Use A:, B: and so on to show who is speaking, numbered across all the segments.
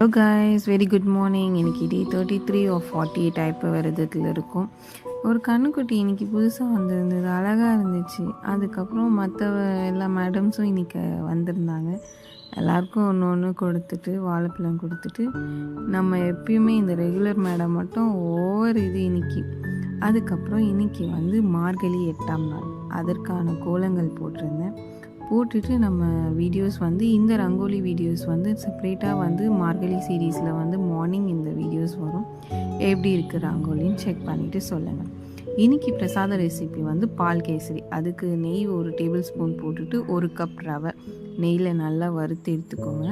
A: Hello guys, very good morning. இன்றைக்கி டே 33 of 48 type விரதத்தில் இருக்கும். ஒரு கண்ணுக்குட்டி இன்றைக்கி புதுசாக வந்திருந்தது, அழகாக இருந்துச்சு. அதுக்கப்புறம் மற்ற எல்லா மேடம்ஸும் இன்றைக்கி வந்திருந்தாங்க. எல்லாருக்கும் ஒன்று ஒன்று கொடுத்துட்டு வாழைப்பழம் கொடுத்துட்டு, நம்ம எப்பயுமே இந்த ரெகுலர் மேடம் மட்டும் ஓவர் இது இன்றைக்கி. அதுக்கப்புறம் இன்றைக்கி மார்கழி 8ஆம் நாள், அதற்கான கோலங்கள் போட்டிருந்தேன். போட்டுட்டு நம்ம வீடியோஸ் இந்த ரங்கோலி வீடியோஸ் செப்ரேட்டாக மார்கழி சீரீஸில் மார்னிங் இந்த வீடியோஸ் வரும். எப்படி இருக்குது ரங்கோலின்னு செக் பண்ணிவிட்டு சொல்லுங்கள். இன்றைக்கி பிரசாத ரெசிபி பால் கேசரி. அதுக்கு நெய் 1 டேபிள் ஸ்பூன் போட்டுட்டு 1 கப் ரவை நெய்யில் நல்லா வறுத்து எடுத்துக்கோங்க.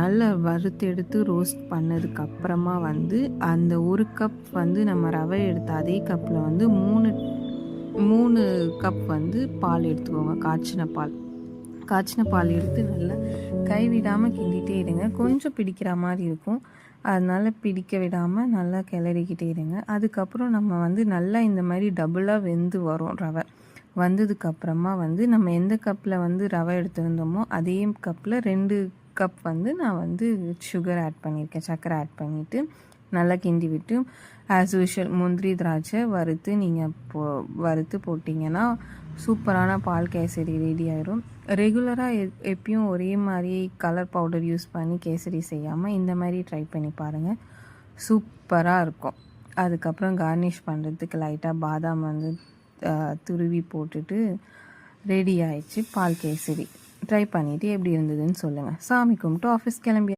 A: நல்லா வறுத்து எடுத்து ரோஸ்ட் பண்ணதுக்கப்புறமா அந்த 1 கப் நம்ம ரவை எடுத்த அதே கப்பில் 3 கப் பால் எடுத்துக்கோங்க. காய்ச்சின பால் எடுத்து நல்லா கைவிடாமல் கிண்டிகிட்டே இருங்க. கொஞ்சம் பிடிக்கிற மாதிரி இருக்கும், அதனால் பிடிக்க விடாமல் நல்லா கிளறிக்கிட்டே இருங்க. அதுக்கப்புறம் நம்ம நல்லா இந்த மாதிரி டபுளாக வெந்து வரும். ரவை வந்ததுக்கப்புறமா நம்ம எந்த கப்பில் ரவை எடுத்துருந்தோமோ அதே கப்பில் 2 கப் நான் சுகர் ஆட் பண்ணியிருக்கேன். சர்க்கரை ஆட் பண்ணிவிட்டு நல்லா கிண்டி விட்டு ஆஸ் யூஷுவல் முந்திரி திராட்சை வறுத்து போட்டிங்கன்னா சூப்பரான பால் கேசரி ரெடி ஆயிரும். ரெகுலராக எப்பயும் ஒரே மாதிரி கலர் பவுடர் யூஸ் பண்ணி கேசரி செய்யாமல் இந்த மாதிரி ட்ரை பண்ணி பாருங்கள், சூப்பராக இருக்கும். அதுக்கப்புறம் கார்னிஷ் பண்ணுறதுக்கு லைட்டாக பாதாம் துருவி போட்டுட்டு ரெடி ஆயிடுச்சு பால் கேசரி. ட்ரை பண்ணிவிட்டு எப்படி இருந்ததுன்னு சொல்லுங்கள். சாமி கும்பிட்டு ஆஃபீஸ் கிளம்பி